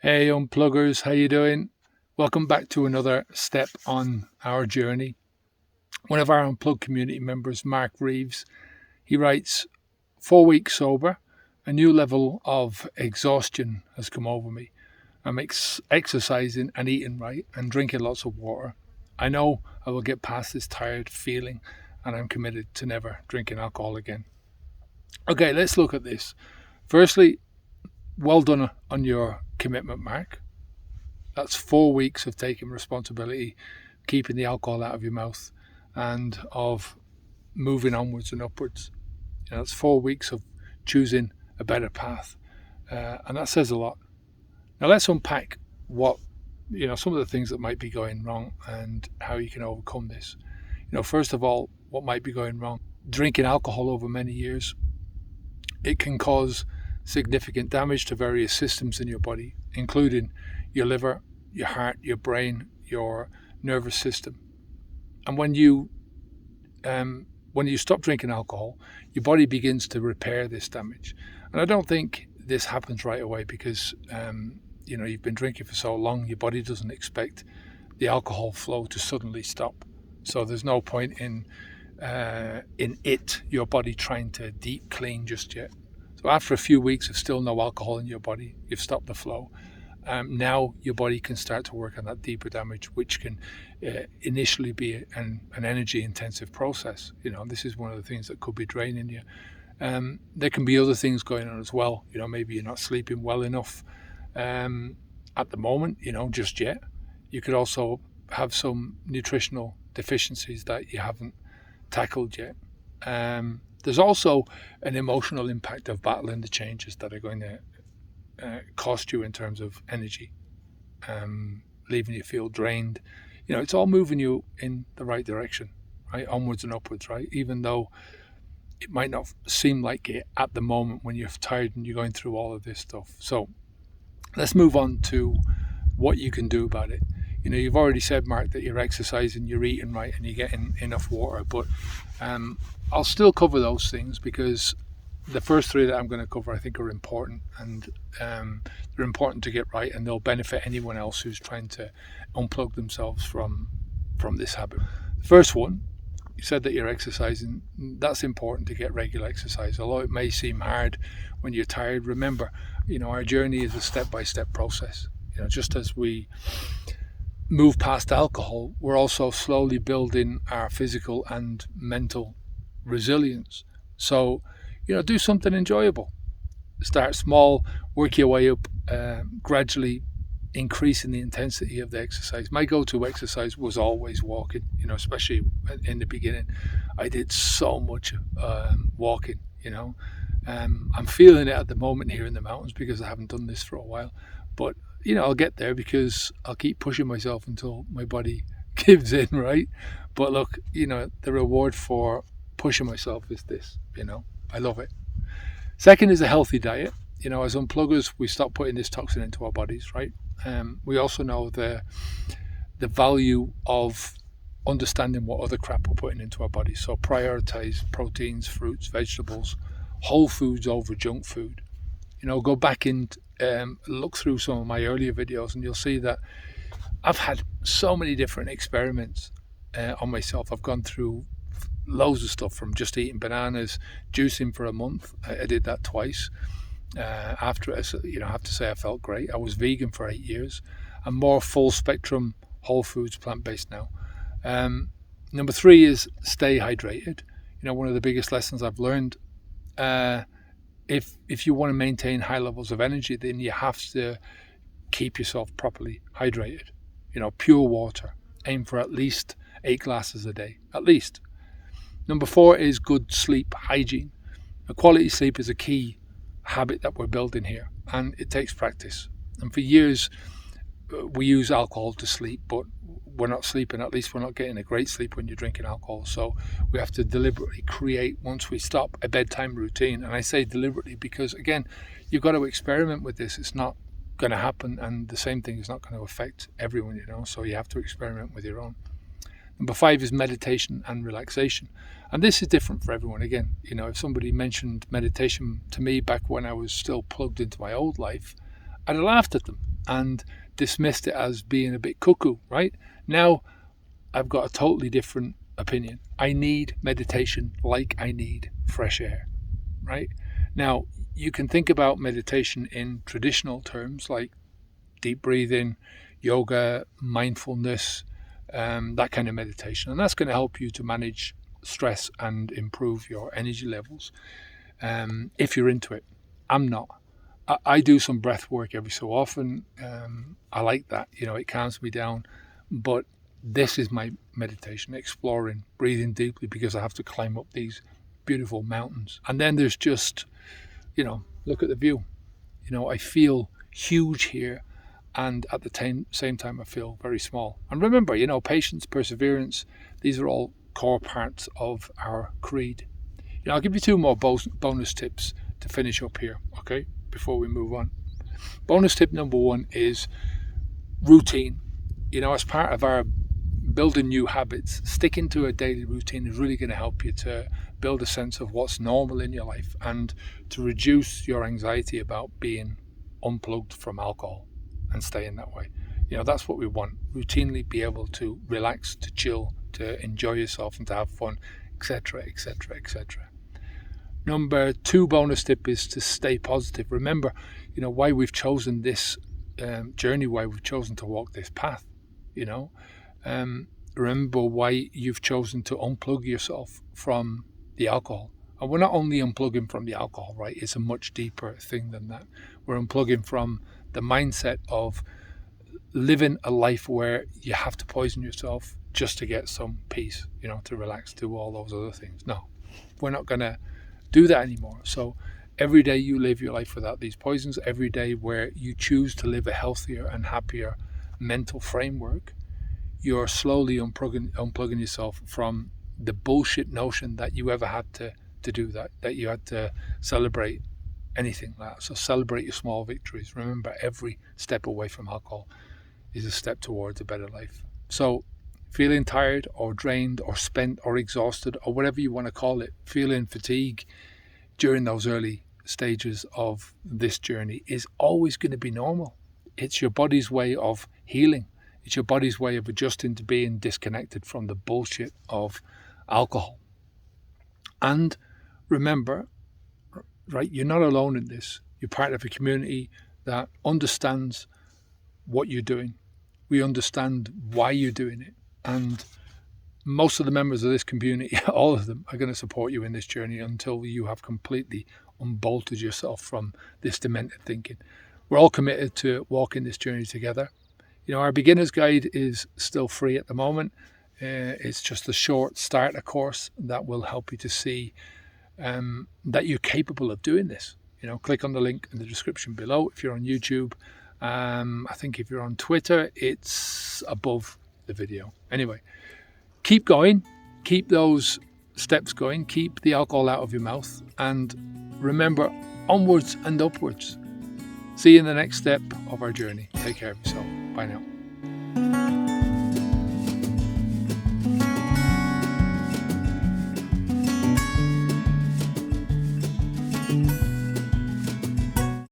Hey unpluggers, how you doing? Welcome back to another step on our journey. One of our Unplugged community members, Mark Reeves, he writes, 4 weeks sober, a new level of exhaustion has come over me. I'm exercising and eating right and drinking lots of water. I know I will get past this tired feeling and I'm committed to never drinking alcohol again. Okay, let's look at this. Firstly, well done on your commitment, Mark. That's 4 weeks of taking responsibility, keeping the alcohol out of your mouth, and of moving onwards and upwards. That's 4 weeks of choosing a better path, and that says a lot. Now let's unpack what some of the things that might be going wrong and how you can overcome this. First of all, what might be going wrong? Drinking alcohol over many years, it can cause significant damage to various systems in your body, including your liver, your heart, your brain, your nervous system. And when you stop drinking alcohol, your body begins to repair this damage. And I don't think this happens right away because you've been drinking for so long, your body doesn't expect the alcohol flow to suddenly stop. So there's no point in your body trying to deep clean just yet. So after a few weeks of still no alcohol in your body, you've stopped the flow. Now your body can start to work on that deeper damage, which can initially be an energy-intensive process. This is one of the things that could be draining you. There can be other things going on as well. Maybe you're not sleeping well enough at the moment, just yet. You could also have some nutritional deficiencies that you haven't tackled yet. There's also an emotional impact of battling the changes that are going to cost you in terms of energy, leaving you feel drained. It's all moving you in the right direction, right? Onwards and upwards, right? Even though it might not seem like it at the moment when you're tired and you're going through all of this stuff. So let's move on to what you can do about it. You've already said, Mark, that you're exercising, you're eating right, and you're getting enough water. But I'll still cover those things because the first three that I'm going to cover, I think, are important, and they're important to get right, and they'll benefit anyone else who's trying to unplug themselves from this habit. The first one, you said that you're exercising. That's important to get regular exercise. Although it may seem hard when you're tired, remember, our journey is a step-by-step process. Just as we move past alcohol, we're also slowly building our physical and mental resilience. So, do something enjoyable. Start small, work your way up, gradually increasing the intensity of the exercise. My go-to exercise was always walking, especially in the beginning. I did so much walking, I'm feeling it at the moment here in the mountains because I haven't done this for a while. But, I'll get there because I'll keep pushing myself until my body gives in, right? But look, the reward for pushing myself is this, I love it. Second is a healthy diet. As unpluggers, we stop putting this toxin into our bodies, right? We also know the value of understanding what other crap we're putting into our bodies. So prioritize proteins, fruits, vegetables, whole foods over junk food. Go back and look through some of my earlier videos and you'll see that I've had so many different experiments on myself. I've gone through loads of stuff, from just eating bananas, juicing for a month. I did that twice. After it, I have to say I felt great. I was vegan for 8 years. I'm more full spectrum, whole foods, plant-based now. Number 3 is stay hydrated. One of the biggest lessons I've learned, if you want to maintain high levels of energy, then you have to keep yourself properly hydrated. Pure water. Aim for at least 8 glasses a day, at least. Number 4 is good sleep hygiene. A quality sleep is a key habit that we're building here, and it takes practice. And for years, we use alcohol to sleep, but we're not sleeping. At least we're not getting a great sleep when you're drinking alcohol. So we have to deliberately create, once we stop, a bedtime routine. And I say deliberately because, again, you've got to experiment with this. It's not going to happen, and the same thing is not going to affect everyone, so you have to experiment with your own. Number 5 is meditation and relaxation. And this is different for everyone. Again, if somebody mentioned meditation to me back when I was still plugged into my old life, I'd have laughed at them. and dismissed it as being a bit cuckoo, right? Now I've got a totally different opinion. I need meditation like I need fresh air, right? Now, you can think about meditation in traditional terms like deep breathing, yoga, mindfulness, that kind of meditation. And that's going to help you to manage stress and improve your energy levels if you're into it. I'm not. I do some breath work every so often. I like that. It calms me down. But this is my meditation, exploring, breathing deeply, because I have to climb up these beautiful mountains. And then there's just, look at the view. I feel huge here, and at the same time I feel very small. And remember, patience, perseverance, these are all core parts of our creed. I'll give you 2 more bonus tips to finish up here, okay, before we move on. Bonus tip number 1 is routine. As part of our building new habits, sticking to a daily routine is really going to help you to build a sense of what's normal in your life and to reduce your anxiety about being unplugged from alcohol and staying that way. That's what we want. Routinely be able to relax, to chill, to enjoy yourself and to have fun, etc., etc., etc. Number 2 bonus tip is to stay positive. Remember, why we've chosen this journey, why we've chosen to walk this path. Remember why you've chosen to unplug yourself from the alcohol. And we're not only unplugging from the alcohol, right? It's a much deeper thing than that. We're unplugging from the mindset of living a life where you have to poison yourself just to get some peace, to relax, do all those other things. No, we're not going to do that anymore. So every day you live your life without these poisons, every day where you choose to live a healthier and happier mental framework, you're slowly unplugging yourself from the bullshit notion that you ever had to do that you had to celebrate anything like that. So celebrate your small victories. Remember, every step away from alcohol is a step towards a better life. So feeling tired or drained or spent or exhausted or whatever you want to call it, feeling fatigue during those early stages of this journey is always going to be normal. It's your body's way of healing. It's your body's way of adjusting to being disconnected from the bullshit of alcohol. And remember, right, you're not alone in this. You're part of a community that understands what you're doing. We understand why you're doing it. And most of the members of this community, all of them, are going to support you in this journey until you have completely unbolted yourself from this demented thinking. We're all committed to walking this journey together. Our beginner's guide is still free at the moment. It's just a short starter course that will help you to see that you're capable of doing this. Click on the link in the description below if you're on YouTube. I think if you're on Twitter, it's above the video. Anyway, keep going. Keep those steps going. Keep the alcohol out of your mouth. And remember, onwards and upwards. See you in the next step of our journey. Take care of yourself. Bye now.